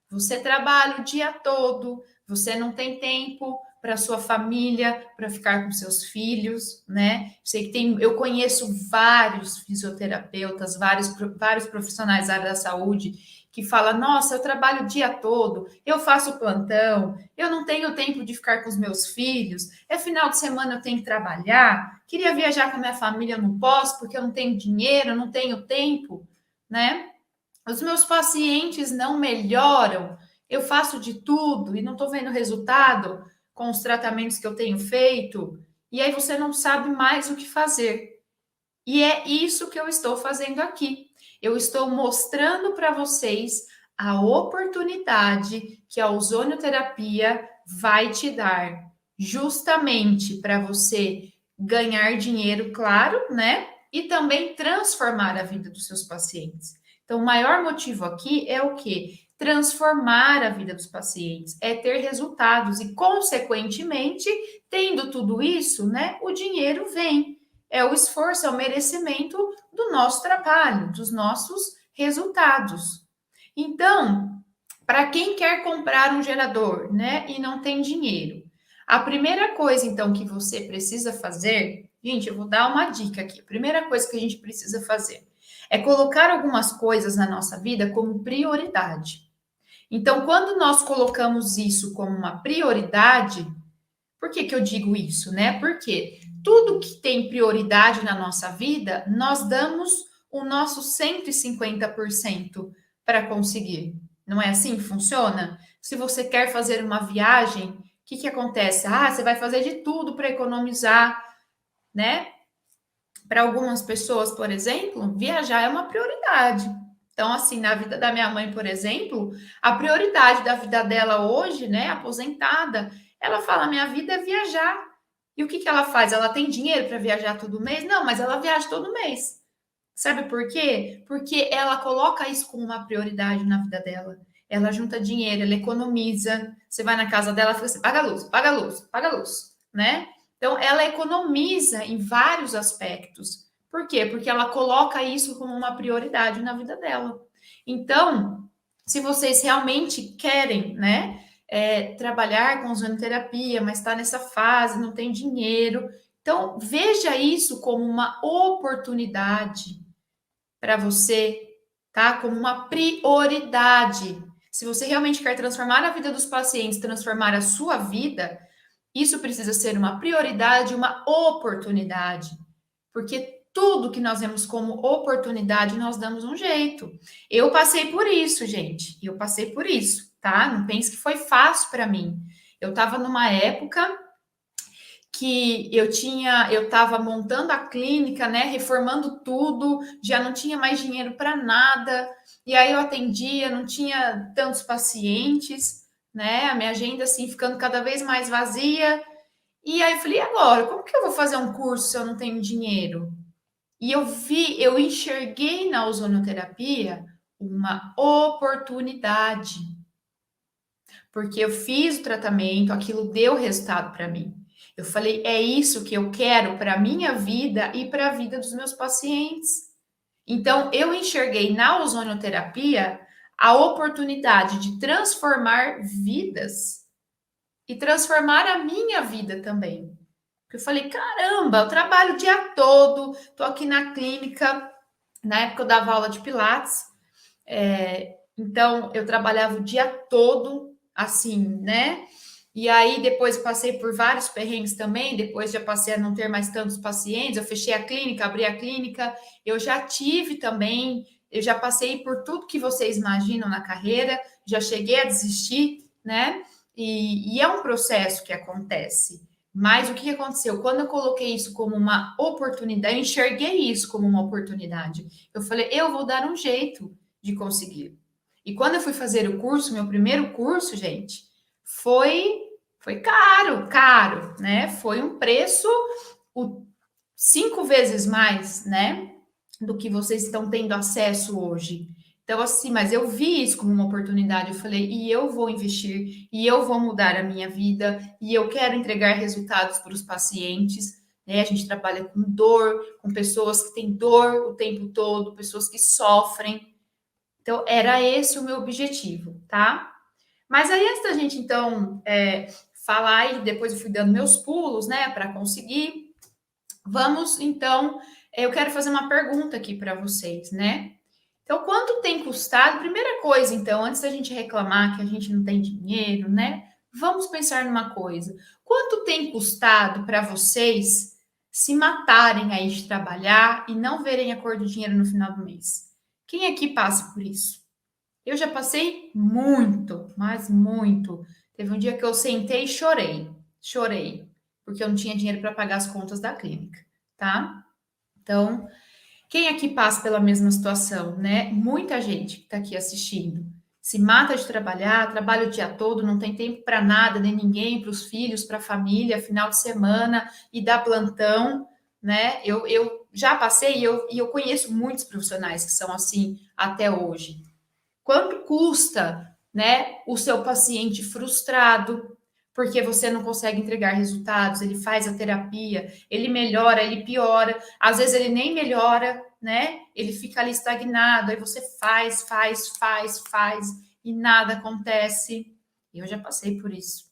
Você trabalha o dia todo, você não tem tempo para sua família, para ficar com seus filhos, né? Sei que eu conheço vários fisioterapeutas, vários profissionais da área da saúde que falam: nossa, eu trabalho o dia todo, eu faço plantão, eu não tenho tempo de ficar com os meus filhos, é final de semana eu tenho que trabalhar, queria viajar com a minha família, eu não posso porque eu não tenho dinheiro, eu não tenho tempo, né? Os meus pacientes não melhoram, eu faço de tudo e não estou vendo resultado com os tratamentos que eu tenho feito, e aí você não sabe mais o que fazer. E é isso que eu estou fazendo aqui. Eu estou mostrando para vocês a oportunidade que a ozonioterapia vai te dar, justamente para você ganhar dinheiro, claro, né? E também transformar a vida dos seus pacientes. Então, o maior motivo aqui é o quê? Transformar a vida dos pacientes, é ter resultados e, consequentemente, tendo tudo isso, né, o dinheiro vem. É o esforço, é o merecimento do nosso trabalho, dos nossos resultados. Então, para quem quer comprar um gerador, né, e não tem dinheiro, a primeira coisa, então, que você precisa fazer, gente, eu vou dar uma dica aqui. A primeira coisa que a gente precisa fazer é colocar algumas coisas na nossa vida como prioridade. Então, quando nós colocamos isso como uma prioridade, por que eu digo isso, né? Porque tudo que tem prioridade na nossa vida, nós damos o nosso 150% para conseguir. Não é assim que funciona? Se você quer fazer uma viagem, o que acontece? Ah, você vai fazer de tudo para economizar, né? Para algumas pessoas, por exemplo, viajar é uma prioridade. Então, assim, na vida da minha mãe, por exemplo, a prioridade da vida dela hoje, né, aposentada, ela fala: minha vida é viajar. E o que ela faz? Ela tem dinheiro para viajar todo mês? Não, mas ela viaja todo mês. Sabe por quê? Porque ela coloca isso como uma prioridade na vida dela. Ela junta dinheiro, ela economiza. Você vai na casa dela e fala assim: paga a luz, paga a luz, paga a luz, né? Então, ela economiza em vários aspectos. Por quê? Porque ela coloca isso como uma prioridade na vida dela. Então, se vocês realmente querem, né, trabalhar com ozonoterapia, mas está nessa fase, não tem dinheiro, então veja isso como uma oportunidade para você, tá? Como uma prioridade. Se você realmente quer transformar a vida dos pacientes, transformar a sua vida, isso precisa ser uma prioridade, uma oportunidade. Porque tudo que nós vemos como oportunidade, nós damos um jeito. Eu passei por isso, gente. Eu passei por isso, tá? Não pense que foi fácil para mim. Eu estava numa época que eu estava montando a clínica, né, reformando tudo, já não tinha mais dinheiro para nada, e aí eu atendia, não tinha tantos pacientes, né, a minha agenda assim ficando cada vez mais vazia, e aí eu falei: agora, como que eu vou fazer um curso se eu não tenho dinheiro? E eu enxerguei na ozonoterapia uma oportunidade, porque eu fiz o tratamento, aquilo deu resultado para mim. Eu falei: é isso que eu quero para a minha vida e para a vida dos meus pacientes. Então, eu enxerguei na ozonioterapia a oportunidade de transformar vidas e transformar a minha vida também. Eu falei: caramba, eu trabalho o dia todo, tô aqui na clínica, na época eu dava aula de Pilates, então eu trabalhava o dia todo, assim, né? E aí depois passei por vários perrengues também, depois já passei a não ter mais tantos pacientes, eu fechei a clínica, abri a clínica, eu já tive também, eu já passei por tudo que vocês imaginam na carreira, já cheguei a desistir, né? E é um processo que acontece. Mas o que aconteceu? Quando eu coloquei isso como uma oportunidade, eu enxerguei isso como uma oportunidade. Eu falei: eu vou dar um jeito de conseguir. E quando eu fui fazer o curso, meu primeiro curso, gente, foi caro, caro, né? Foi um preço 5 vezes mais, né? Do que vocês estão tendo acesso hoje. Então, assim, mas eu vi isso como uma oportunidade. Eu falei: e eu vou investir, e eu vou mudar a minha vida, e eu quero entregar resultados para os pacientes. Né? A gente trabalha com dor, com pessoas que têm dor o tempo todo, pessoas que sofrem. Então, era esse o meu objetivo, tá? Mas aí, antes da gente, então, falar, e depois eu fui dando meus pulos, né, para conseguir, vamos, então, eu quero fazer uma pergunta aqui para vocês, né? Então, quanto tem custado? Primeira coisa, então, antes da gente reclamar que a gente não tem dinheiro, né? Vamos pensar numa coisa. Quanto tem custado para vocês se matarem aí de trabalhar e não verem a cor do dinheiro no final do mês? Quem aqui passa por isso? Eu já passei muito, mas muito. Teve um dia que eu sentei e chorei. Chorei, porque eu não tinha dinheiro para pagar as contas da clínica, tá? Então, quem aqui passa pela mesma situação, né? Muita gente que está aqui assistindo se mata de trabalhar, trabalha o dia todo, não tem tempo para nada, nem ninguém, para os filhos, para a família, final de semana e dá plantão, né? Eu já passei e eu conheço muitos profissionais que são assim até hoje. Quanto custa, né, o seu paciente frustrado, porque você não consegue entregar resultados, ele faz a terapia, ele melhora, ele piora, às vezes ele nem melhora, né? Ele fica ali estagnado, aí você faz e nada acontece. Eu já passei por isso.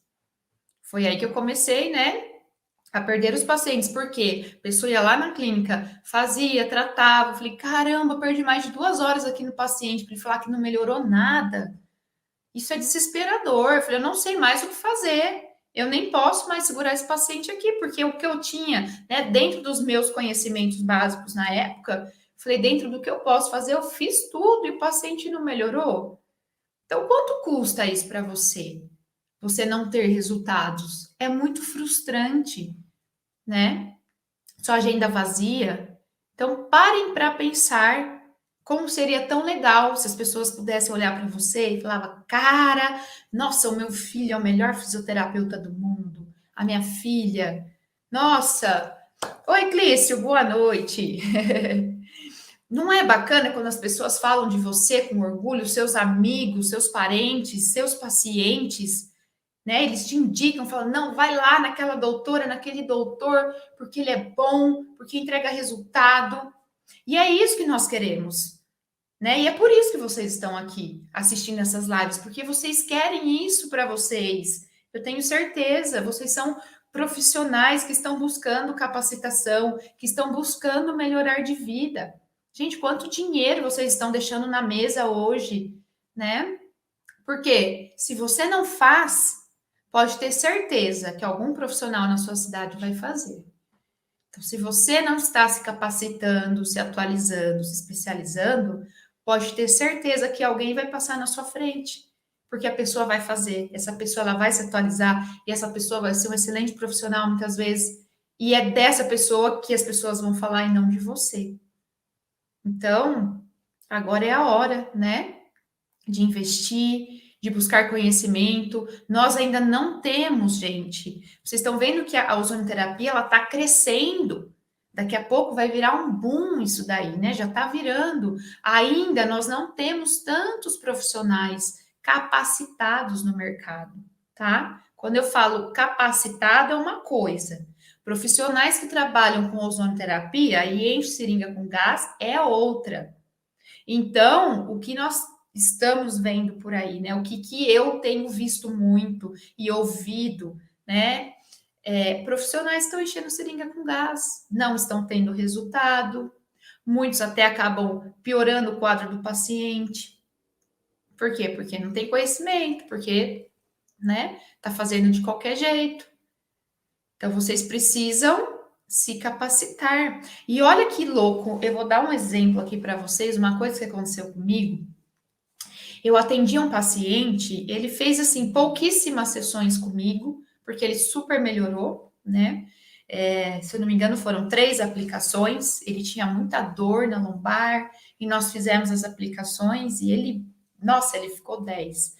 Foi aí que eu comecei, né, a perder os pacientes, porque a pessoa ia lá na clínica, fazia, tratava, eu falei, caramba, perdi mais de 2 horas aqui no paciente para ele falar que não melhorou nada. Isso é desesperador. Eu falei, eu não sei mais o que fazer. Eu nem posso mais segurar esse paciente aqui, porque o que eu tinha, né, dentro dos meus conhecimentos básicos na época, falei, dentro do que eu posso fazer, eu fiz tudo e o paciente não melhorou. Então, quanto custa isso para você? Você não ter resultados? É muito frustrante, né? Sua agenda vazia. Então, parem para pensar como seria tão legal se as pessoas pudessem olhar para você e falar: cara, nossa, o meu filho é o melhor fisioterapeuta do mundo. A minha filha, nossa. Oi, Clício, boa noite. Não é bacana quando as pessoas falam de você com orgulho, seus amigos, seus parentes, seus pacientes, né? Eles te indicam, falam, não, vai lá naquela doutora, naquele doutor, porque ele é bom, porque entrega resultado. E é isso que nós queremos, né? E é por isso que vocês estão aqui assistindo essas lives, porque vocês querem isso para vocês. Eu tenho certeza, vocês são profissionais que estão buscando capacitação, que estão buscando melhorar de vida. Gente, quanto dinheiro vocês estão deixando na mesa hoje, né? Porque se você não faz, pode ter certeza que algum profissional na sua cidade vai fazer. Então, se você não está se capacitando, se atualizando, se especializando, pode ter certeza que alguém vai passar na sua frente, porque a pessoa vai fazer, essa pessoa ela vai se atualizar e essa pessoa vai ser um excelente profissional muitas vezes, e é dessa pessoa que as pessoas vão falar e não de você. Então, agora é a hora, né, de investir, de buscar conhecimento. Nós ainda não temos, gente. Vocês estão vendo que a ozonoterapia ela está crescendo. Daqui a pouco vai virar um boom isso daí, né? Já está virando. Ainda nós não temos tantos profissionais capacitados no mercado, tá? Quando eu falo capacitado é uma coisa. Profissionais que trabalham com ozonoterapia e enchem seringa com gás é outra. Então, o que nós estamos vendo por aí, né? O que eu tenho visto muito e ouvido, né? Profissionais estão enchendo seringa com gás, não estão tendo resultado, muitos até acabam piorando o quadro do paciente. Por quê? Porque não tem conhecimento, porque, né, tá fazendo de qualquer jeito. Então, vocês precisam se capacitar. E olha que louco, eu vou dar um exemplo aqui para vocês, uma coisa que aconteceu comigo. Eu atendi um paciente, ele fez assim pouquíssimas sessões comigo, porque ele super melhorou, né? Se eu não me engano, foram 3 aplicações. Ele tinha muita dor na lombar e nós fizemos as aplicações e ele, nossa, ele ficou 10.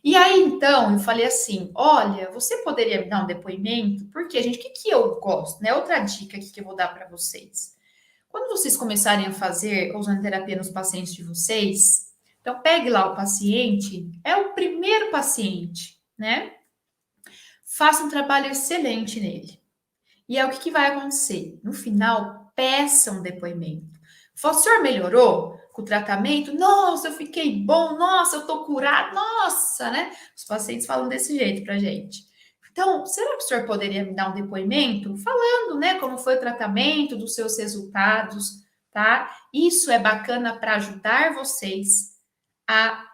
E aí, então, eu falei assim: olha, você poderia me dar um depoimento? Porque, gente, o que eu gosto, né? Outra dica aqui que eu vou dar para vocês. Quando vocês começarem a fazer ozonoterapia nos pacientes de vocês, então pegue lá o paciente, é o primeiro paciente, né? Faça um trabalho excelente nele. E é o que vai acontecer? No final, peça um depoimento. Fala, o senhor melhorou? com o tratamento, nossa, eu fiquei bom, nossa, eu tô curado, nossa, né? Os pacientes falam desse jeito pra gente. Então, será que o senhor poderia me dar um depoimento falando, né, como foi o tratamento, dos seus resultados, tá? Isso é bacana para ajudar vocês a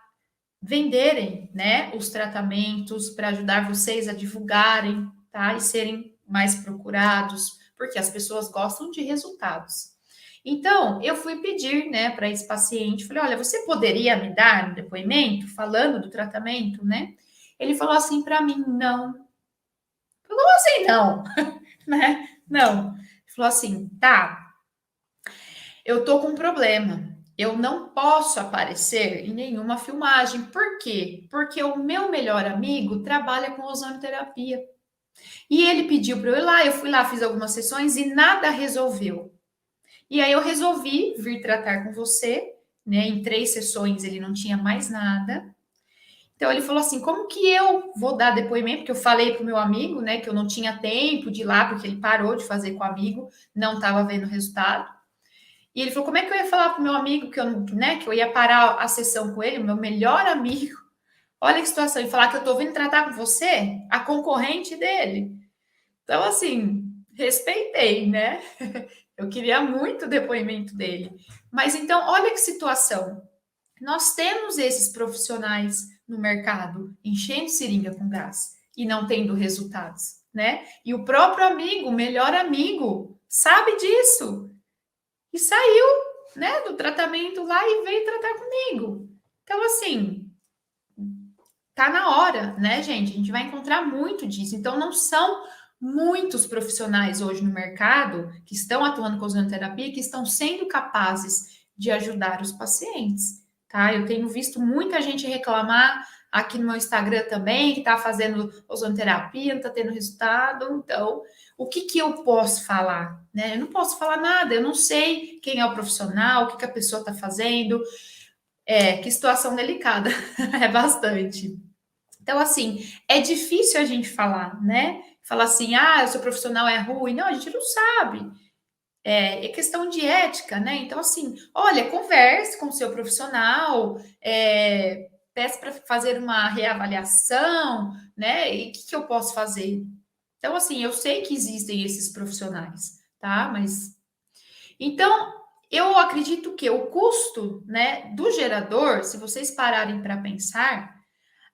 venderem, né, os tratamentos, para ajudar vocês a divulgarem, tá? E serem mais procurados, porque as pessoas gostam de resultados. Então, eu fui pedir, né, para esse paciente, falei, olha, você poderia me dar um depoimento falando do tratamento, né? Ele falou assim para mim, não. Como assim, não? Né? Não. Ele falou assim, tá, eu tô com um problema. Eu não posso aparecer em nenhuma filmagem. Por quê? Porque o meu melhor amigo trabalha com ozonoterapia. E ele pediu para eu ir lá, eu fui lá, fiz algumas sessões e nada resolveu. E aí eu resolvi vir tratar com você, né? Em 3 sessões ele não tinha mais nada. Então ele falou assim: como que eu vou dar depoimento? Porque eu falei para o meu amigo, né, que eu não tinha tempo de ir lá, porque ele parou de fazer com o amigo, não estava vendo resultado. E ele falou: como é que eu ia falar para o meu amigo que eu, né, que eu ia parar a sessão com ele, o meu melhor amigo? Olha que situação, e falar que eu estou vindo tratar com você, a concorrente dele. Então, assim, respeitei, né? Eu queria muito o depoimento dele. Mas então, olha que situação. Nós temos esses profissionais no mercado enchendo seringa com gás e não tendo resultados, né? E o próprio amigo, o melhor amigo, sabe disso e saiu, né, do tratamento lá e veio tratar comigo. Então, assim, tá na hora, né, gente? A gente vai encontrar muito disso. Então, não são muitos profissionais hoje no mercado que estão atuando com ozonoterapia que estão sendo capazes de ajudar os pacientes, tá? Eu tenho visto muita gente reclamar aqui no meu Instagram também, que tá fazendo ozonoterapia, não tá tendo resultado. Então, o que que eu posso falar, né? Eu não posso falar nada, eu não sei quem é o profissional, o que que a pessoa tá fazendo. Que situação delicada, é bastante. Então, assim, é difícil a gente falar, né? Falar assim, ah, o seu profissional é ruim. Não, a gente não sabe. É questão de ética, né? Então, assim, olha, converse com o seu profissional, peça para fazer uma reavaliação, né? E o que, que eu posso fazer? Então, assim, eu sei que existem esses profissionais, tá? Mas então eu acredito que o custo, né, do gerador, se vocês pararem para pensar,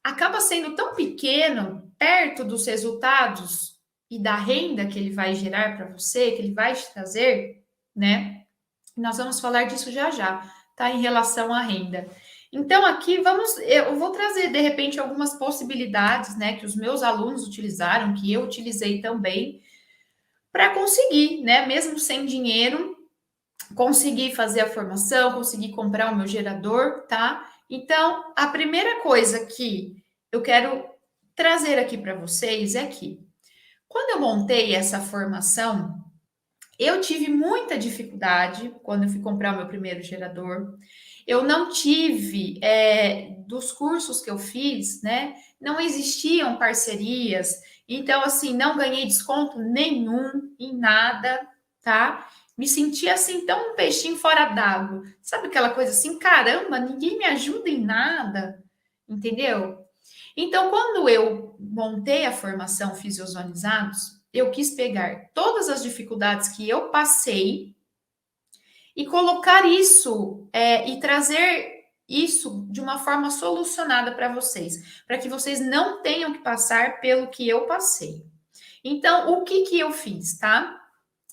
acaba sendo tão pequeno perto dos resultados e da renda que ele vai gerar para você, que ele vai te trazer, né? Nós vamos falar disso já já, tá? Em relação à renda. Então, aqui eu vou trazer de repente algumas possibilidades, né, que os meus alunos utilizaram, que eu utilizei também, para conseguir, né, mesmo sem dinheiro, conseguir fazer a formação, conseguir comprar o meu gerador, tá? Então, a primeira coisa que eu quero trazer aqui para vocês é que, quando eu montei essa formação, eu tive muita dificuldade quando eu fui comprar o meu primeiro gerador. Eu não tive, dos cursos que eu fiz, né? Não existiam parcerias, então, assim, não ganhei desconto nenhum em nada, tá? Me senti assim, tão um peixinho fora d'água. Sabe aquela coisa assim, caramba, ninguém me ajuda em nada, entendeu? Então, quando eu montei a formação Fisiozonizados, eu quis pegar todas as dificuldades que eu passei e colocar isso e trazer isso de uma forma solucionada para vocês, para que vocês não tenham que passar pelo que eu passei. Então, o que que eu fiz, tá?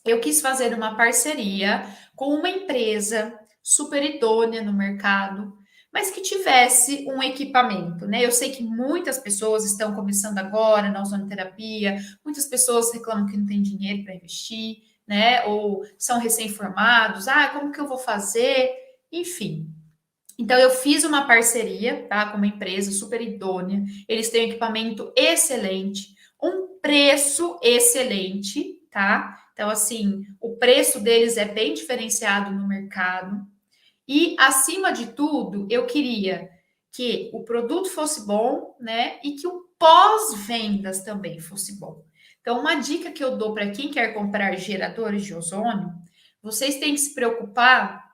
Eu quis fazer uma parceria com uma empresa super idônea no mercado, mas que tivesse um equipamento, né? Eu sei que muitas pessoas estão começando agora na ozonoterapia, muitas pessoas reclamam que não tem dinheiro para investir, né? Ou são recém-formados, como que eu vou fazer? Enfim. Então, eu fiz uma parceria, tá? Com uma empresa super idônea, eles têm um equipamento excelente, um preço excelente, tá? Então, assim, o preço deles é bem diferenciado no mercado. E, acima de tudo, eu queria que o produto fosse bom, né? E que o pós-vendas também fosse bom. Então, uma dica que eu dou para quem quer comprar geradores de ozônio, vocês têm que se preocupar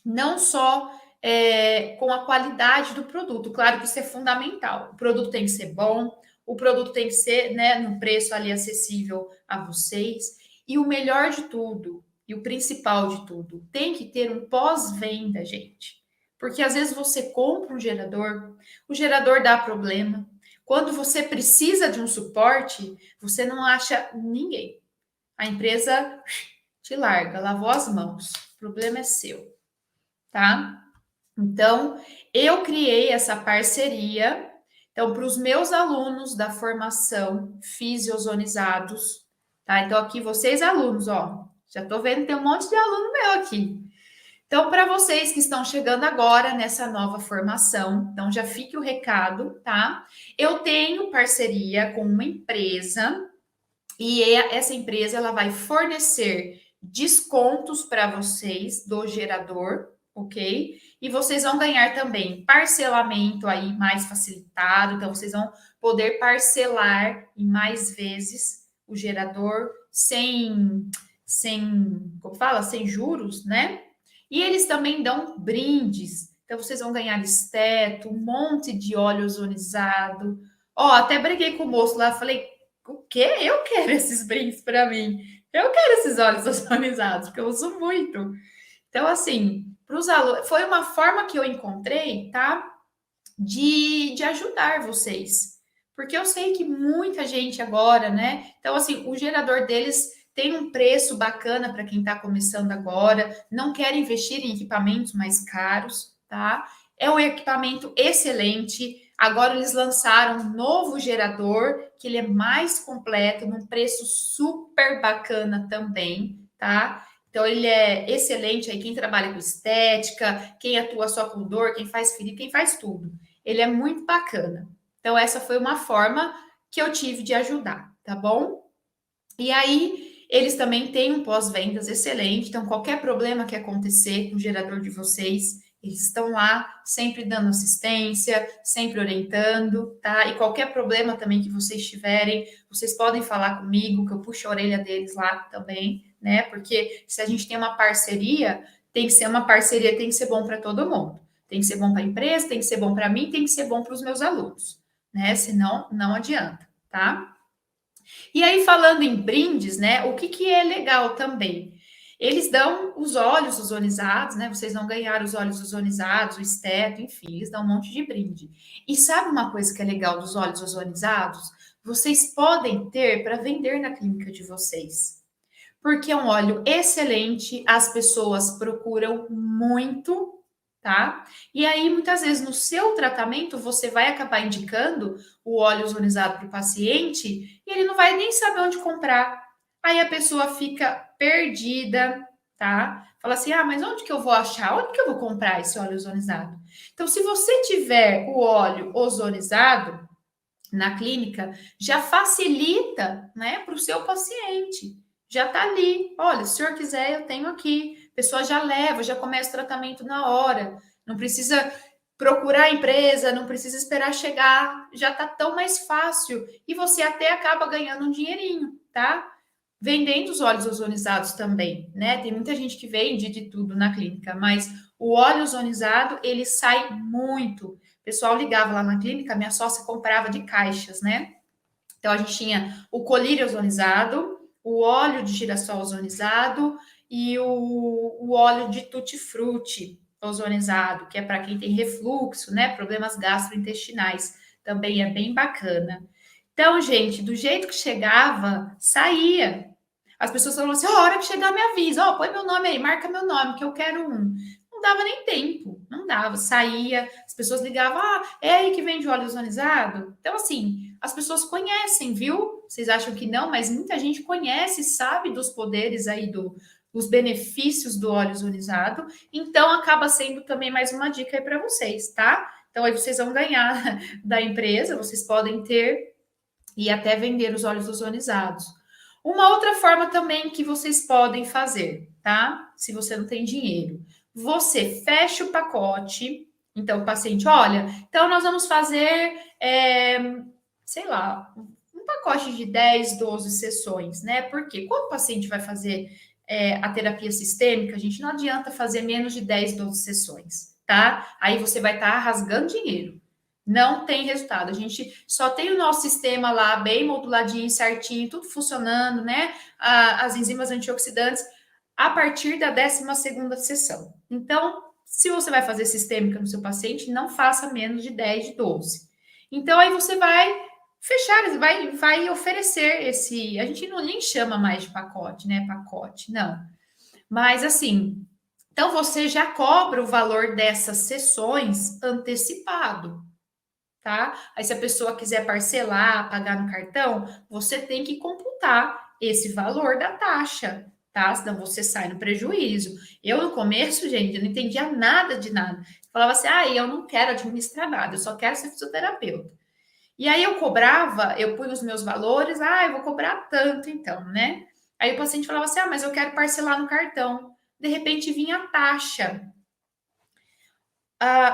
não só com a qualidade do produto. Claro que isso é fundamental. O produto tem que ser bom, o produto tem que ser, né, num preço ali acessível a vocês. E o melhor de tudo, e o principal de tudo, tem que ter um pós-venda, gente. Porque às vezes você compra um gerador, o gerador dá problema. Quando você precisa de um suporte, você não acha ninguém. A empresa te larga, lavou as mãos. O problema é seu, tá? Então, eu criei essa parceria. Então, para os meus alunos da formação fisiozonizados, tá? Então, aqui vocês alunos, ó, já tô vendo tem um monte de aluno meu aqui. Então, para vocês que estão chegando agora nessa nova formação, então já fique o recado, tá? Eu tenho parceria com uma empresa e essa empresa ela vai fornecer descontos para vocês do gerador, ok? E vocês vão ganhar também parcelamento aí mais facilitado, então vocês vão poder parcelar em mais vezes o gerador sem, como fala, sem juros, né? E eles também dão brindes. Então vocês vão ganhar esteto, um monte de óleo ozonizado. Ó, até briguei com o moço lá, falei, o quê? Eu quero esses brindes para mim. Eu quero esses óleos ozonizados, porque eu uso muito. Então, assim, para os alunos, foi uma forma que eu encontrei, tá? De ajudar vocês. Porque eu sei que muita gente agora, né? Então, assim, o gerador deles tem um preço bacana para quem está começando agora, não quer investir em equipamentos mais caros, tá? É um equipamento excelente. Agora eles lançaram um novo gerador, que ele é mais completo, num preço super bacana também, tá? Então ele é excelente aí quem trabalha com estética, quem atua só com dor, quem faz ferida, quem faz tudo. Ele é muito bacana. Então essa foi uma forma que eu tive de ajudar, tá bom? E aí, eles também têm um pós-vendas excelente, então qualquer problema que acontecer com o gerador de vocês, eles estão lá sempre dando assistência, sempre orientando, tá? E qualquer problema também que vocês tiverem, vocês podem falar comigo, que eu puxo a orelha deles lá também, né? Porque se a gente tem uma parceria, tem que ser uma parceria, tem que ser bom para todo mundo. Tem que ser bom para a empresa, tem que ser bom para mim, tem que ser bom para os meus alunos, né? Senão, não adianta, tá? E aí, falando em brindes, né? O que, que é legal também? Eles dão os óleos ozonizados, né? Vocês vão ganhar os óleos ozonizados, o esteto, enfim, eles dão um monte de brinde. E sabe uma coisa que é legal dos óleos ozonizados? Vocês podem ter para vender na clínica de vocês. Porque é um óleo excelente, as pessoas procuram muito, tá? E aí, muitas vezes, no seu tratamento, você vai acabar indicando o óleo ozonizado para o paciente e ele não vai nem saber onde comprar. Aí a pessoa fica perdida, tá? Fala assim: ah, mas onde que eu vou achar? Onde que eu vou comprar esse óleo ozonizado? Então, se você tiver o óleo ozonizado na clínica, já facilita, né, para o seu paciente. Já tá ali. Olha, se o senhor quiser, eu tenho aqui. A pessoa já leva, já começa o tratamento na hora. Não precisa procurar a empresa, não precisa esperar chegar. Já tá tão mais fácil. E você até acaba ganhando um dinheirinho, tá? Vendendo os óleos ozonizados também, né? Tem muita gente que vende de tudo na clínica, mas o óleo ozonizado, ele sai muito. O pessoal ligava lá na clínica, minha sócia comprava de caixas, né? Então a gente tinha o colírio ozonizado, o óleo de girassol ozonizado e o óleo de tutti-frutti ozonizado, que é para quem tem refluxo, né? Problemas gastrointestinais. Também é bem bacana. Então, gente, do jeito que chegava, saía. As pessoas falavam assim: oh, a hora que chegar, me avisa, ó, põe meu nome aí, marca meu nome, que eu quero um. Não dava nem tempo, não dava. Saía, as pessoas ligavam: ah, é aí que vende óleo ozonizado? Então, assim, as pessoas conhecem, viu? Vocês acham que não, mas muita gente conhece, sabe dos poderes aí dos benefícios do óleo ozonizado. Então, acaba sendo também mais uma dica aí para vocês, tá? Então, aí vocês vão ganhar da empresa, vocês podem ter e até vender os óleos ozonizados. Uma outra forma também que vocês podem fazer, tá? Se você não tem dinheiro, você fecha o pacote. Então, o paciente, olha, então nós vamos fazer, sei lá, um pacote de 10, 12 sessões, né? Porque quando o paciente vai fazer a terapia sistêmica, a gente não adianta fazer menos de 10, 12 sessões, tá? Aí você vai estar rasgando dinheiro. Não tem resultado. A gente só tem o nosso sistema lá bem moduladinho, certinho, tudo funcionando, né? As enzimas antioxidantes a partir da 12ª sessão. Então, se você vai fazer sistêmica no seu paciente, não faça menos de 10, de 12. Então, aí você vai fechar, vai oferecer esse. A gente não nem chama mais de pacote, né? Pacote, não. Mas assim, então você já cobra o valor dessas sessões antecipado, tá? Aí, se a pessoa quiser parcelar, pagar no cartão, você tem que computar esse valor da taxa, tá? Senão você sai no prejuízo. Eu, no começo, gente, eu não entendia nada de nada. Eu falava assim, eu não quero administrar nada, eu só quero ser fisioterapeuta. E aí eu cobrava, eu punha os meus valores, eu vou cobrar tanto então, né? Aí o paciente falava assim, mas eu quero parcelar no cartão. De repente vinha a taxa.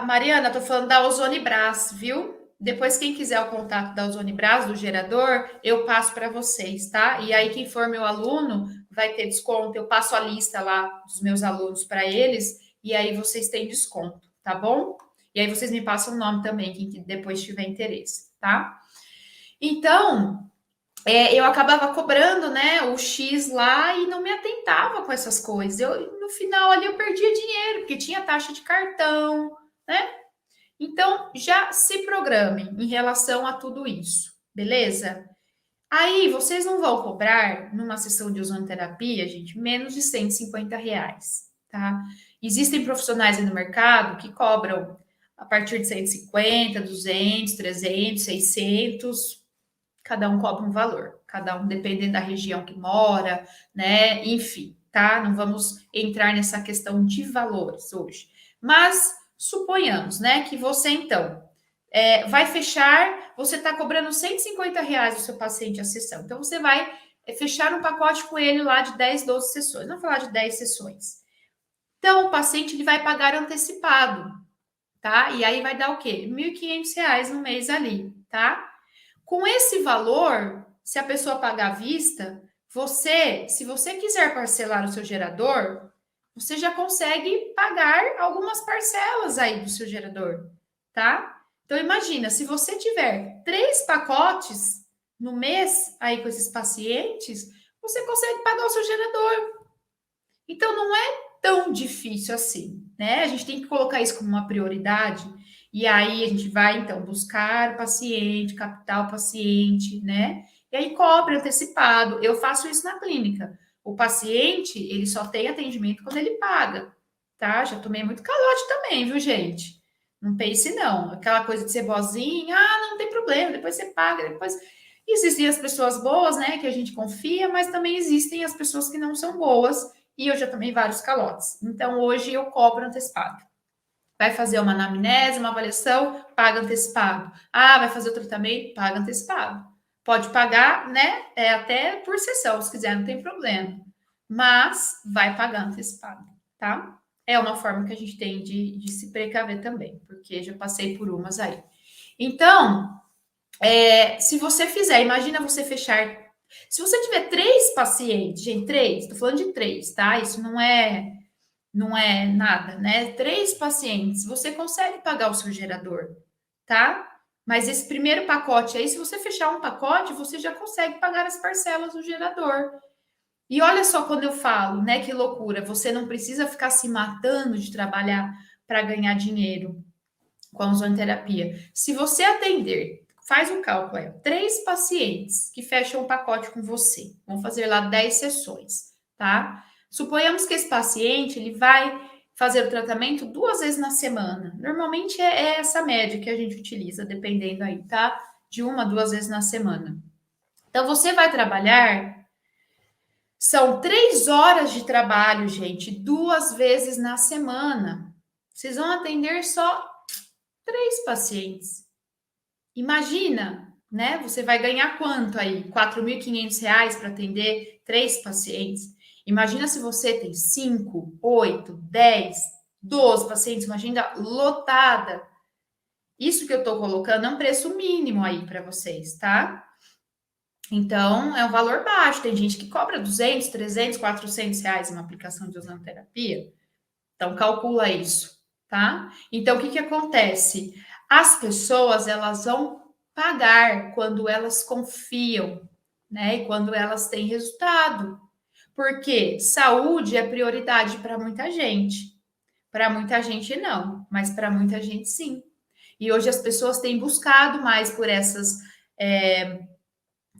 Mariana, tô falando da Ozonibras, viu? Depois, quem quiser o contato da Ozonibras, do gerador, eu passo para vocês, tá? E aí, quem for meu aluno, vai ter desconto. Eu passo a lista lá dos meus alunos para eles, e aí vocês têm desconto, tá bom? E aí vocês me passam o nome também, quem depois tiver interesse, tá? Então, eu acabava cobrando, né, o X lá e não me atentava com essas coisas. No final ali eu perdia dinheiro, porque tinha taxa de cartão, né? Então, já se programem em relação a tudo isso, beleza? Aí, vocês não vão cobrar, numa sessão de ozonoterapia, gente, menos de R$ 150, tá? Existem profissionais aí no mercado que cobram a partir de 150, 200, 300, 600, cada um cobra um valor, cada um dependendo da região que mora, né? Enfim, tá? Não vamos entrar nessa questão de valores hoje. Mas suponhamos, né, que você então vai fechar, você está cobrando R$ 150 do seu paciente a sessão. Então você vai fechar um pacote com ele lá de 10, 12 sessões. Vamos falar de 10 sessões. Então o paciente ele vai pagar antecipado, tá? E aí vai dar o quê? R$ 1.500 no mês ali, tá? Com esse valor, se a pessoa pagar à vista, se você quiser parcelar o seu gerador, você já consegue pagar algumas parcelas aí do seu gerador, tá? Então imagina, se você tiver 3 pacotes no mês aí com esses pacientes, você consegue pagar o seu gerador. Então não é tão difícil assim, né? A gente tem que colocar isso como uma prioridade. E aí a gente vai, então, buscar o paciente, captar o paciente, né? E aí cobre antecipado. Eu faço isso na clínica. O paciente, ele só tem atendimento quando ele paga, tá? Já tomei muito calote também, viu, gente? Não pense não. Aquela coisa de ser boazinha, não tem problema, depois você paga, depois... Existem as pessoas boas, né, que a gente confia, mas também existem as pessoas que não são boas, e eu já tomei vários calotes. Então, hoje eu cobro antecipado. Vai fazer uma anamnese, uma avaliação, paga antecipado. Vai fazer o tratamento, paga antecipado. Pode pagar, né? Até por sessão, se quiser, não tem problema. Mas vai pagar antecipado, tá? É uma forma que a gente tem de se precaver também, porque já passei por umas aí. Então, se você fizer, imagina você fechar. Se você tiver 3 pacientes, gente, 3, tô falando de 3, tá? Isso não é nada, né? 3 pacientes, você consegue pagar o seu gerador, tá? Mas esse primeiro pacote aí, se você fechar um pacote, você já consegue pagar as parcelas do gerador. E olha só quando eu falo, né? Que loucura, você não precisa ficar se matando de trabalhar para ganhar dinheiro com a ozonoterapia. Se você atender, faz o cálculo, 3 pacientes que fecham um pacote com você, vão fazer lá 10 sessões, tá? Suponhamos que esse paciente, ele vai fazer o tratamento 2 vezes na semana. Normalmente é essa média que a gente utiliza, dependendo aí, tá? De 1 a 2 vezes na semana. Então, você vai trabalhar, são 3 horas de trabalho, gente, 2 vezes na semana. Vocês vão atender só 3 pacientes. Imagina, né? Você vai ganhar quanto aí? R$ 4.500 para atender 3 pacientes. Imagina se você tem 5, 8, 10, 12 pacientes, uma agenda lotada. Isso que eu estou colocando é um preço mínimo aí para vocês, tá? Então, é um valor baixo. Tem gente que cobra 200, 300, 400 reais uma aplicação de ozonoterapia. Então, calcula isso, tá? Então, o que que acontece? As pessoas, elas vão pagar quando elas confiam, né? E quando elas têm resultado. Porque saúde é prioridade para muita gente. Para muita gente, não, mas para muita gente, sim. E hoje as pessoas têm buscado mais por essas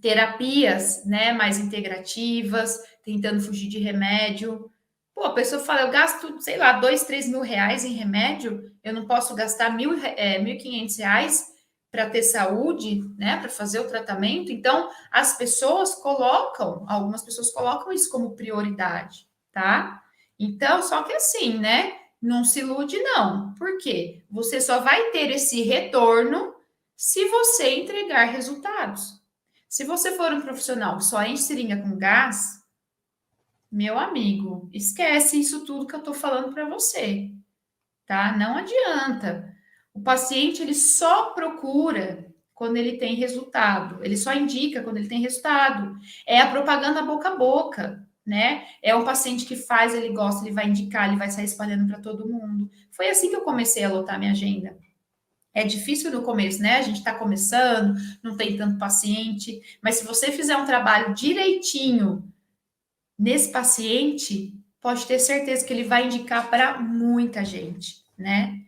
terapias, né, mais integrativas, tentando fugir de remédio. Pô, a pessoa fala, eu gasto, sei lá, 2, 3 mil reais em remédio, eu não posso gastar 1.500 reais para ter saúde, né, para fazer o tratamento. Então, as pessoas colocam, algumas pessoas colocam isso como prioridade, tá? Então, só que assim, né, não se ilude não. Por quê? Você só vai ter esse retorno se você entregar resultados. Se você for um profissional que só enche seringa com gás, meu amigo, esquece isso tudo que eu estou falando para você, tá? Não adianta. O paciente ele só procura quando ele tem resultado, ele só indica quando ele tem resultado. É a propaganda boca a boca, né? É um paciente que faz, ele gosta, ele vai indicar, ele vai sair espalhando para todo mundo. Foi assim que eu comecei a lotar minha agenda. É difícil no começo, né? A gente está começando, não tem tanto paciente, mas se você fizer um trabalho direitinho nesse paciente, pode ter certeza que ele vai indicar para muita gente, né?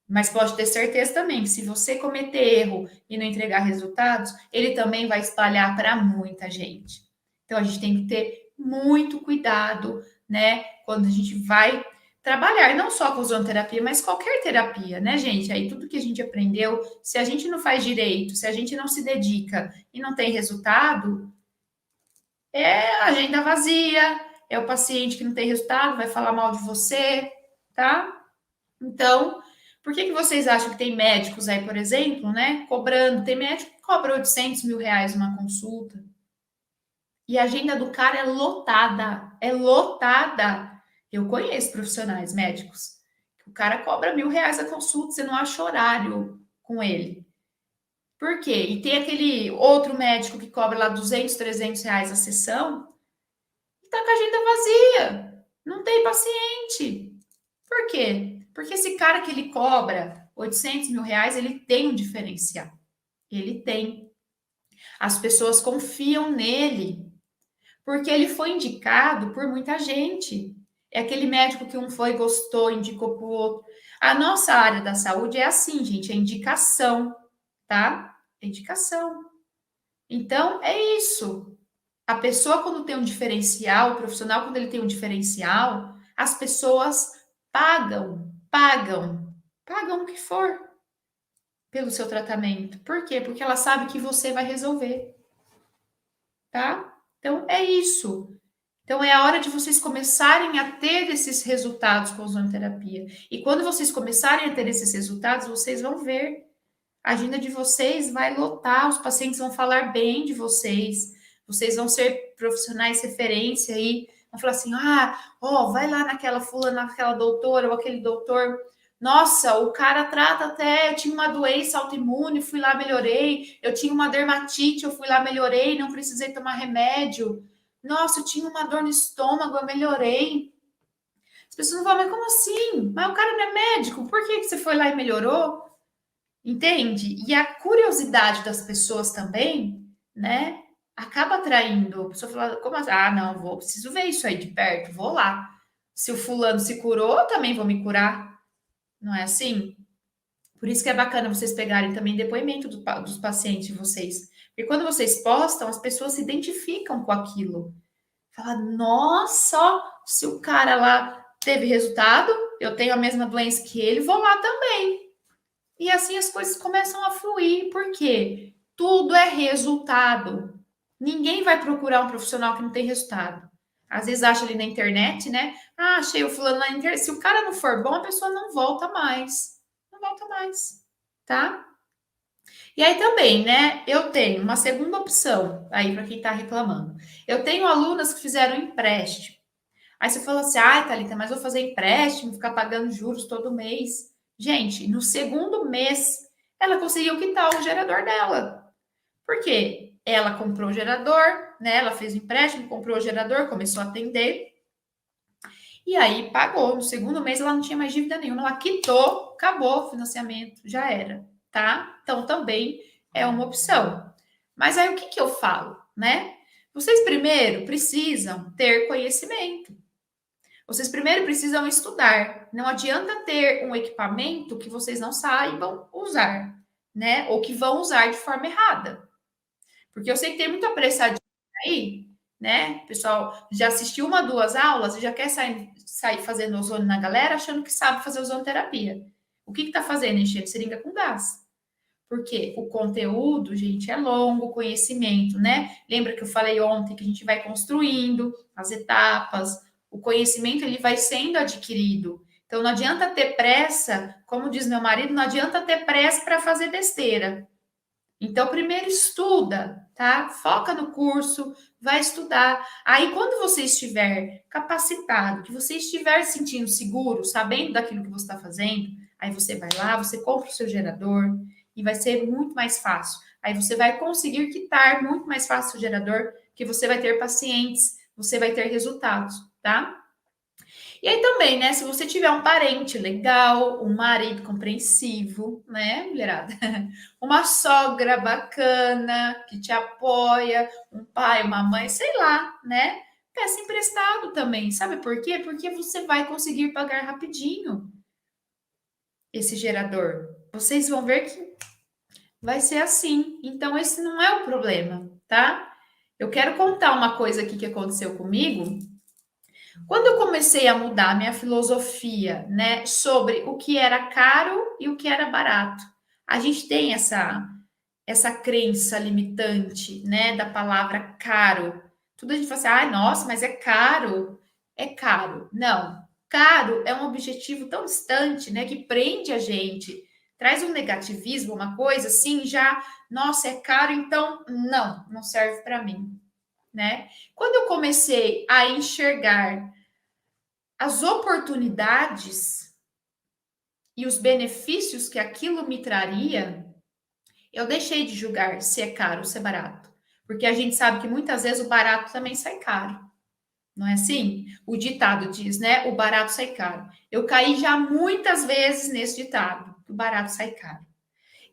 Mas pode ter certeza também que se você cometer erro e não entregar resultados, ele também vai espalhar para muita gente. Então a gente tem que ter muito cuidado, né? Quando a gente vai trabalhar, não só com ozonoterapia, mas qualquer terapia, né, gente? Aí tudo que a gente aprendeu, se a gente não faz direito, se a gente não se dedica e não tem resultado, é agenda vazia, é o paciente que não tem resultado, vai falar mal de você, tá? Então, por que que vocês acham que tem médicos aí, por exemplo, né, cobrando? Tem médico que cobra 800 mil reais uma consulta. E a agenda do cara é lotada. É lotada. Eu conheço profissionais médicos. O cara cobra 1.000 reais a consulta, você não acha horário com ele. Por quê? E tem aquele outro médico que cobra lá 200, 300 reais a sessão e tá com a agenda vazia. Não tem paciente. Por quê? Porque esse cara que ele cobra 800 mil reais, ele tem um diferencial. Ele tem. As pessoas confiam nele, porque ele foi indicado por muita gente. É aquele médico que um foi, gostou, indicou para o outro. A nossa área da saúde é assim, gente, é indicação, tá? É indicação. Então, é isso. A pessoa, quando tem um diferencial, o profissional, quando ele tem um diferencial, as pessoas pagam o que for pelo seu tratamento. Por quê? Porque ela sabe que você vai resolver, tá? Então é isso. Então é a hora de vocês começarem a ter esses resultados com a ozonoterapia. E quando vocês começarem a ter esses resultados, vocês vão ver. A agenda de vocês vai lotar, os pacientes vão falar bem de vocês. Vocês vão ser profissionais referência aí. Vão falar assim: ah, ó, vai lá naquela fulana, naquela doutora ou aquele doutor. Nossa, o cara trata até. Eu tinha uma doença autoimune, fui lá, melhorei. Eu tinha uma dermatite, eu fui lá, melhorei, não precisei tomar remédio. Nossa, eu tinha uma dor no estômago, eu melhorei. As pessoas vão falar, mas como assim? Mas o cara não é médico, por que você foi lá e melhorou? Entende? E a curiosidade das pessoas também, né? Acaba atraindo. A pessoa fala, como assim? Ah, não, preciso ver isso aí de perto, vou lá. Se o fulano se curou, eu também vou me curar. Não é assim? Por isso que é bacana vocês pegarem também depoimento dos pacientes de vocês. Porque quando vocês postam, as pessoas se identificam com aquilo. Fala, nossa, ó, se o cara lá teve resultado, eu tenho a mesma doença que ele, vou lá também. E assim as coisas começam a fluir, porque tudo é resultado. Ninguém vai procurar um profissional que não tem resultado. Às vezes acha ali na internet, né? Ah, achei o fulano na internet. Se o cara não for bom, a pessoa não volta mais. Não volta mais, tá? E aí também, né? Eu tenho uma segunda opção aí para quem está reclamando. Eu tenho alunas que fizeram empréstimo. Aí você fala assim, ai, Thalita, mas vou fazer empréstimo, ficar pagando juros todo mês. Gente, no segundo mês, ela conseguiu quitar o gerador dela. Por quê? Ela comprou o gerador, né? Ela fez o empréstimo, comprou o gerador, começou a atender. E aí pagou. No segundo mês ela não tinha mais dívida nenhuma. Ela quitou, acabou o financiamento, já era, tá? Então também é uma opção. Mas aí o que eu falo, né? Vocês primeiro precisam ter conhecimento. Vocês primeiro precisam estudar. Não adianta ter um equipamento que vocês não saibam usar, né? Ou que vão usar de forma errada. Porque eu sei que tem muito apressadinho aí, né? O pessoal já assistiu uma, duas aulas e já quer sair fazendo ozônio na galera, achando que sabe fazer ozonoterapia. O que está fazendo? Enchendo seringa com gás. Porque o conteúdo, gente, é longo, o conhecimento, né? Lembra que eu falei ontem que a gente vai construindo as etapas, o conhecimento ele vai sendo adquirido. Então não adianta ter pressa, como diz meu marido, não adianta ter pressa para fazer besteira. Então, primeiro estuda, tá? Foca no curso, vai estudar. Aí, quando você estiver capacitado, que você estiver se sentindo seguro, sabendo daquilo que você está fazendo, aí você vai lá, você compra o seu gerador e vai ser muito mais fácil. Aí você vai conseguir quitar muito mais fácil o gerador, que você vai ter pacientes, você vai ter resultados, tá? E aí também, né? Se você tiver um parente legal, um marido compreensivo, né, mulherada? Uma sogra bacana que te apoia, um pai, uma mãe, sei lá, né? Peça emprestado também. Sabe por quê? Porque você vai conseguir pagar rapidinho esse gerador. Vocês vão ver que vai ser assim. Então, esse não é o problema, tá? Eu quero contar uma coisa aqui que aconteceu comigo. Quando eu comecei a mudar a minha filosofia, né, sobre o que era caro e o que era barato, a gente tem essa crença limitante, né, da palavra caro. Tudo a gente fala assim, ah, nossa, mas é caro. É caro. Não, caro é um objetivo tão distante, né, que prende a gente, traz um negativismo, uma coisa assim, já, nossa, é caro, então não serve para mim, né? Quando eu comecei a enxergar as oportunidades e os benefícios que aquilo me traria, eu deixei de julgar se é caro ou se é barato. Porque a gente sabe que muitas vezes o barato também sai caro. Não é assim? O ditado diz, né? O barato sai caro. Eu caí já muitas vezes nesse ditado, que o barato sai caro.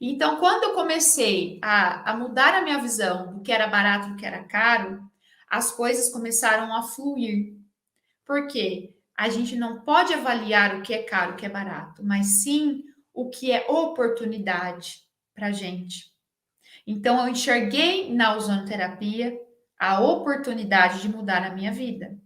Então, quando eu comecei a mudar a minha visão do que era barato e do que era caro, as coisas começaram a fluir. Por quê? A gente não pode avaliar o que é caro, o que é barato, mas sim o que é oportunidade para a gente. Então, eu enxerguei na ozonoterapia a oportunidade de mudar a minha vida.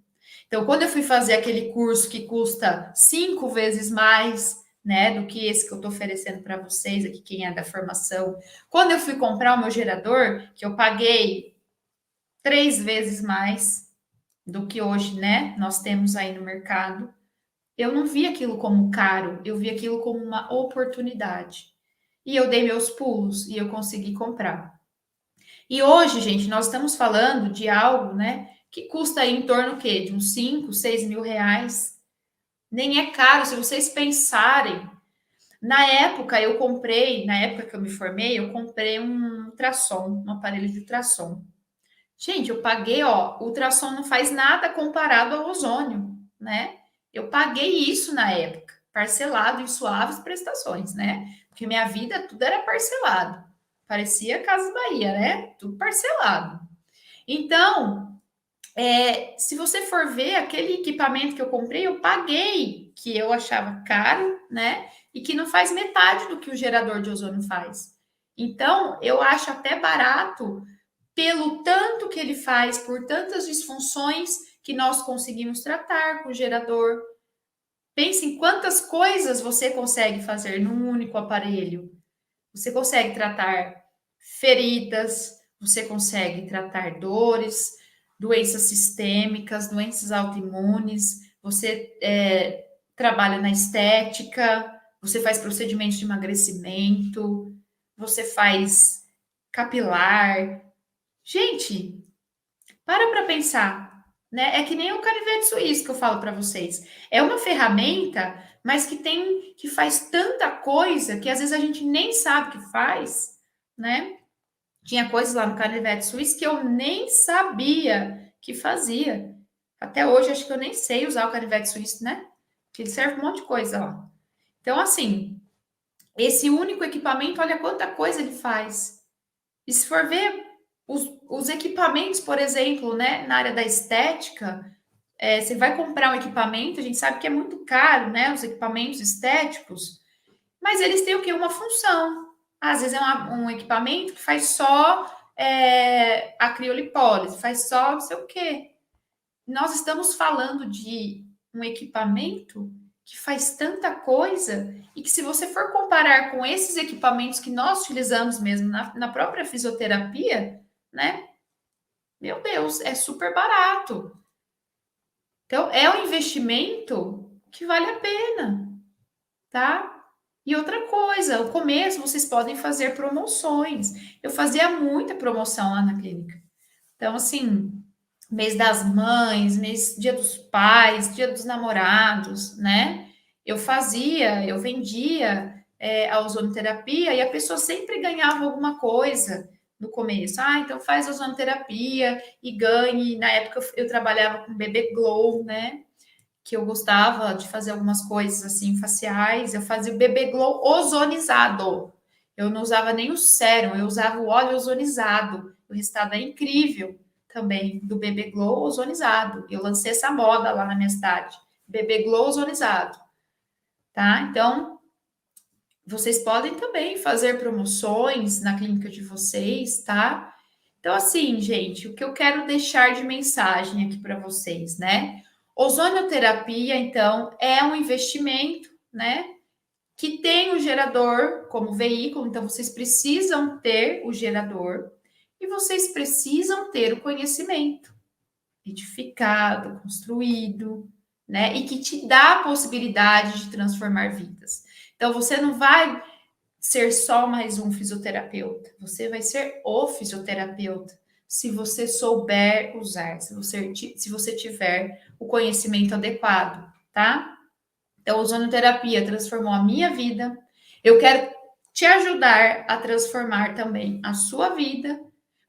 Então, quando eu fui fazer aquele curso que custa 5 vezes mais, né, do que esse que eu estou oferecendo para vocês aqui, quem é da formação, quando eu fui comprar o meu gerador, que eu paguei 3 vezes mais do que hoje, né, nós temos aí no mercado, eu não vi aquilo como caro, eu vi aquilo como uma oportunidade. E eu dei meus pulos e eu consegui comprar. E hoje, gente, nós estamos falando de algo, né, que custa aí em torno quê? De uns 5, 6 mil reais. Nem é caro, se vocês pensarem. Na época, eu comprei, na época que eu me formei, eu comprei um ultrassom, um aparelho de ultrassom. Gente, eu paguei, ó, o ultrassom não faz nada comparado ao ozônio, né? Eu paguei isso na época, parcelado em suaves prestações, né? Porque minha vida tudo era parcelado. Parecia Casa Bahia, né? Tudo parcelado. Então, se você for ver aquele equipamento que eu comprei, eu paguei, que eu achava caro, né? E que não faz metade do que o gerador de ozônio faz. Então, eu acho até barato pelo tanto que ele faz, por tantas disfunções que nós conseguimos tratar com o gerador. Pense em quantas coisas você consegue fazer num único aparelho. Você consegue tratar feridas, você consegue tratar dores, doenças sistêmicas, doenças autoimunes, você trabalha na estética, você faz procedimentos de emagrecimento, você faz capilar. Gente, para pensar, né? É que nem o canivete suíço que eu falo para vocês. É uma ferramenta, mas que faz tanta coisa que às vezes a gente nem sabe que faz, né? Tinha coisas lá no Canivete Suíço que eu nem sabia que fazia. Até hoje, acho que eu nem sei usar o Canivete Suíço, né? Que ele serve um monte de coisa lá. Então, assim, esse único equipamento, olha quanta coisa ele faz. E se for ver os equipamentos, por exemplo, né, na área da estética, você vai comprar um equipamento, a gente sabe que é muito caro, né, os equipamentos estéticos, mas eles têm o quê? Uma função. Às vezes é um equipamento que faz só a criolipólise, faz só não sei o quê. Nós estamos falando de um equipamento que faz tanta coisa e que, se você for comparar com esses equipamentos que nós utilizamos mesmo na própria fisioterapia, né? Meu Deus, é super barato. Então, é um investimento que vale a pena, tá? E outra coisa, no começo vocês podem fazer promoções. Eu fazia muita promoção lá na clínica. Então, assim, mês das mães, dia dos pais, dia dos namorados, né? Eu vendia a ozonoterapia e a pessoa sempre ganhava alguma coisa no começo. Ah, então faz ozonoterapia e ganhe. Na época eu trabalhava com bebê glow, né? Que eu gostava de fazer algumas coisas assim faciais. Eu fazia o bebê glow ozonizado. Eu não usava nem o sérum, eu usava o óleo ozonizado. O resultado é incrível também do bebê glow ozonizado. Eu lancei essa moda lá na minha cidade, bebê glow ozonizado, tá? Então, vocês podem também fazer promoções na clínica de vocês, tá? Então, assim, gente, o que eu quero deixar de mensagem aqui para vocês, né? Ozonioterapia, então, é um investimento, né? Que tem o gerador como veículo, então vocês precisam ter o gerador e vocês precisam ter o conhecimento edificado, construído, né? E que te dá a possibilidade de transformar vidas. Então, você não vai ser só mais um fisioterapeuta, você vai ser o fisioterapeuta se você souber usar, se você tiver o conhecimento adequado, tá? Então, a ozonoterapia transformou a minha vida. Eu quero te ajudar a transformar também a sua vida,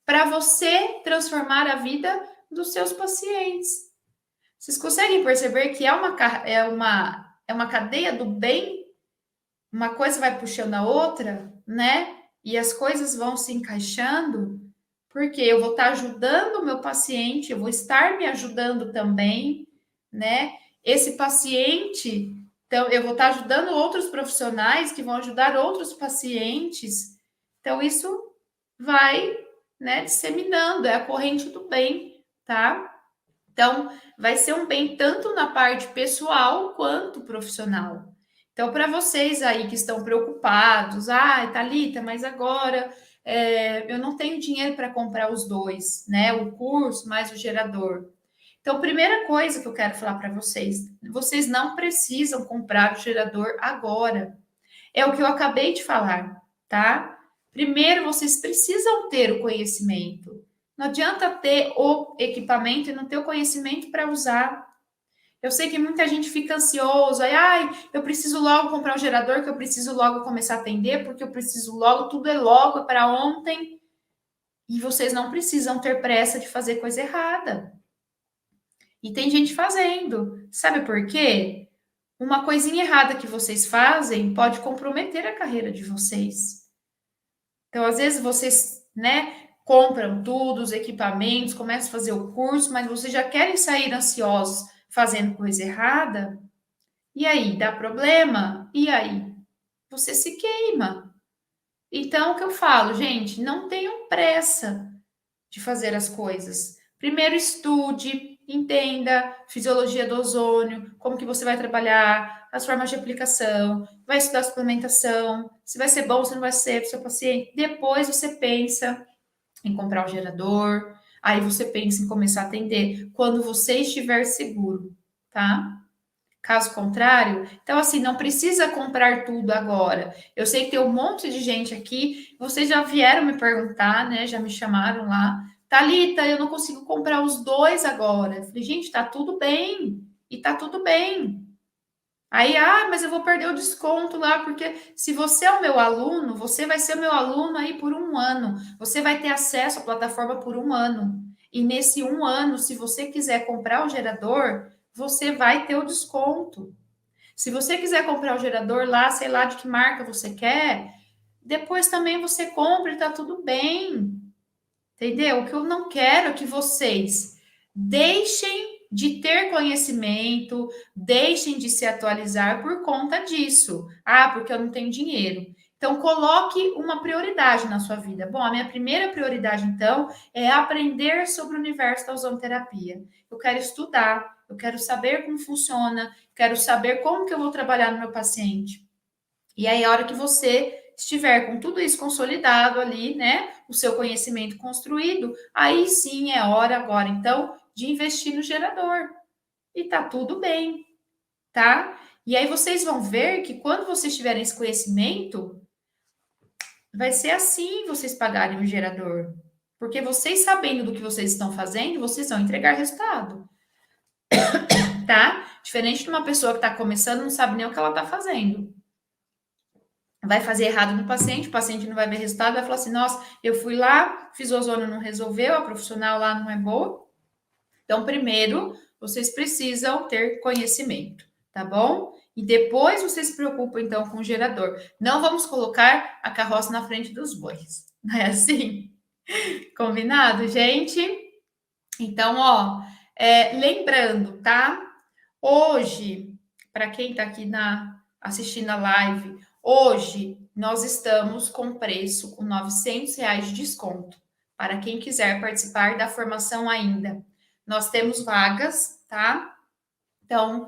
para você transformar a vida dos seus pacientes. Vocês conseguem perceber que é uma cadeia do bem? Uma coisa vai puxando a outra, né? E as coisas vão se encaixando, porque eu vou estar ajudando o meu paciente, eu vou estar me ajudando também, né? Esse paciente, então, eu vou estar ajudando outros profissionais que vão ajudar outros pacientes. Então, isso vai, né, disseminando, é a corrente do bem, tá? Então, vai ser um bem tanto na parte pessoal quanto profissional. Então, para vocês aí que estão preocupados, Thalita, mas agora eu não tenho dinheiro para comprar os dois, né? O curso mais o gerador. Então, primeira coisa que eu quero falar para vocês, vocês não precisam comprar o gerador agora. É o que eu acabei de falar, tá? Primeiro, vocês precisam ter o conhecimento. Não adianta ter o equipamento e não ter o conhecimento para usar. Eu sei que muita gente fica ansioso, eu preciso logo comprar um gerador, que eu preciso logo começar a atender, porque eu preciso logo, tudo é logo, é para ontem. E vocês não precisam ter pressa de fazer coisa errada. E tem gente fazendo. Sabe por quê? Uma coisinha errada que vocês fazem pode comprometer a carreira de vocês. Então, às vezes, vocês, né, compram tudo, os equipamentos, começam a fazer o curso, mas vocês já querem sair ansiosos fazendo coisa errada. E aí, dá problema? E aí? Você se queima. Então, o que eu falo, gente, não tenham pressa de fazer as coisas. Primeiro estude, entenda fisiologia do ozônio, como que você vai trabalhar, as formas de aplicação, vai estudar suplementação, se vai ser bom, se não vai ser para o seu paciente. Depois você pensa em comprar o gerador, aí você pensa em começar a atender quando você estiver seguro, tá? Caso contrário, então assim, não precisa comprar tudo agora. Eu sei que tem um monte de gente aqui, vocês já vieram me perguntar, né? Já me chamaram lá. Thalita, eu não consigo comprar os dois agora. Eu falei, gente, tá tudo bem. E tá tudo bem. Aí, mas eu vou perder o desconto lá, porque se você é o meu aluno, você vai ser o meu aluno aí por um ano. Você vai ter acesso à plataforma por um ano. E nesse um ano, se você quiser comprar o gerador, você vai ter o desconto. Se você quiser comprar o gerador lá, sei lá de que marca você quer, depois também você compra e tá tudo bem. Entendeu? O que eu não quero é que vocês deixem de ter conhecimento, deixem de se atualizar por conta disso. Porque eu não tenho dinheiro. Então, coloque uma prioridade na sua vida. Bom, a minha primeira prioridade, então, é aprender sobre o universo da ozonoterapia. Eu quero estudar, eu quero saber como funciona, quero saber como que eu vou trabalhar no meu paciente. E aí, a hora que você estiver com tudo isso consolidado ali, né, o seu conhecimento construído, aí sim é hora agora, então, de investir no gerador. E tá tudo bem, tá? E aí vocês vão ver que quando vocês tiverem esse conhecimento, vai ser assim vocês pagarem o gerador. Porque vocês sabendo do que vocês estão fazendo, vocês vão entregar resultado, tá? Diferente de uma pessoa que está começando, não sabe nem o que ela está fazendo. Vai fazer errado no paciente, o paciente não vai ver resultado, vai falar assim: nossa, eu fui lá, fiz ozônio, não resolveu, a profissional lá não é boa. Então, primeiro, vocês precisam ter conhecimento, tá bom? E depois vocês se preocupam, então, com o gerador. Não vamos colocar a carroça na frente dos bois. Não é assim? Combinado, gente? Então, lembrando, tá? Hoje, para quem está aqui assistindo a live, hoje nós estamos com preço com R$ 900 de desconto para quem quiser participar da formação ainda. Nós temos vagas, tá? Então,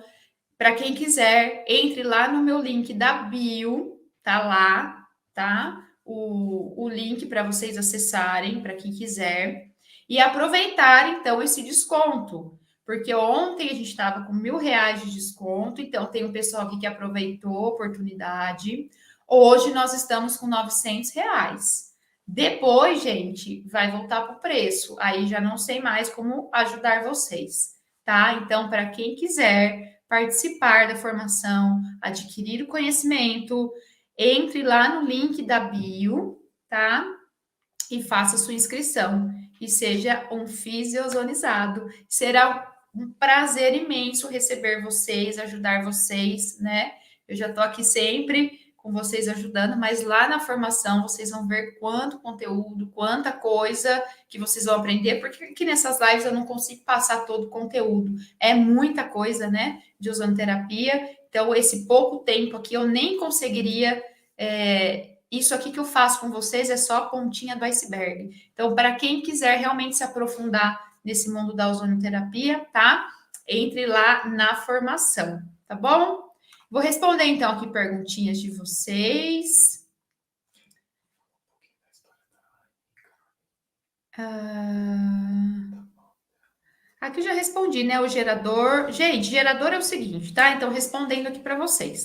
para quem quiser, entre lá no meu link da bio, tá lá, tá? O link para vocês acessarem, para quem quiser, e aproveitar então esse desconto. Porque ontem a gente estava com R$ 1.000 de desconto, então tem um pessoal aqui que aproveitou a oportunidade. Hoje nós estamos com R$ 900. Depois, gente, vai voltar para o preço. Aí já não sei mais como ajudar vocês, tá? Então, para quem quiser participar da formação, adquirir o conhecimento, entre lá no link da bio, tá? E faça sua inscrição e seja um fisiozonizado. Será um prazer imenso receber vocês, ajudar vocês, né? Eu já tô aqui sempre com vocês ajudando, mas lá na formação vocês vão ver quanto conteúdo, quanta coisa que vocês vão aprender, porque aqui nessas lives eu não consigo passar todo o conteúdo. É muita coisa, né, de ozonoterapia. Então, esse pouco tempo aqui eu nem conseguiria. Isso aqui que eu faço com vocês é só a pontinha do iceberg. Então, para quem quiser realmente se aprofundar nesse mundo da ozonoterapia, tá? Entre lá na formação, tá bom? Vou responder então aqui perguntinhas de vocês. Aqui eu já respondi, né? O gerador. Gente, gerador é o seguinte, tá? Então, respondendo aqui para vocês.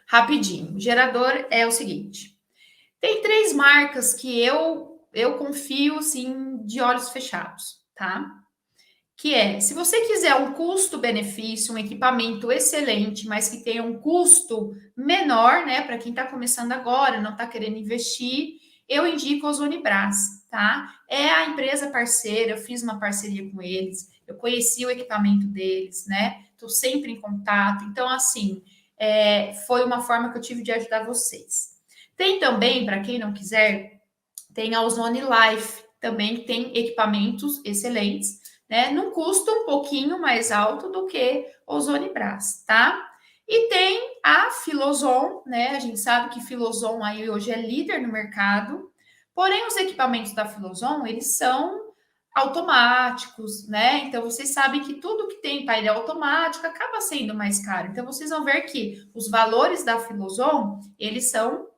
Rapidinho. O gerador é o seguinte. Tem 3 marcas que eu confio, assim, de olhos fechados, tá? Que é, se você quiser um custo-benefício, um equipamento excelente, mas que tenha um custo menor, né, para quem está começando agora, não está querendo investir, eu indico a Ozonibras, tá? É a empresa parceira, eu fiz uma parceria com eles, eu conheci o equipamento deles, né? Estou sempre em contato. Então, assim, foi uma forma que eu tive de ajudar vocês. Tem também, para quem não quiser, tem a Ozone Life, também que tem equipamentos excelentes, né? Num custo um pouquinho mais alto do que Ozonibras, tá? E tem a Filozon, né? A gente sabe que Filozon aí hoje é líder no mercado, porém os equipamentos da Filozon, eles são automáticos, né? Então vocês sabem que tudo que tem painel automático acaba sendo mais caro. Então vocês vão ver que os valores da Filozon, eles são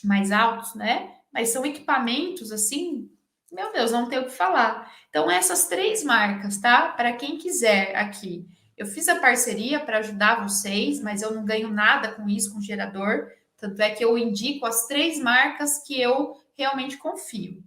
mais altos, né? Mas são equipamentos assim, meu Deus, não tem o que falar. Então, essas 3 marcas, tá? Para quem quiser aqui. Eu fiz a parceria para ajudar vocês, mas eu não ganho nada com isso, com gerador. Tanto é que eu indico as 3 marcas que eu realmente confio,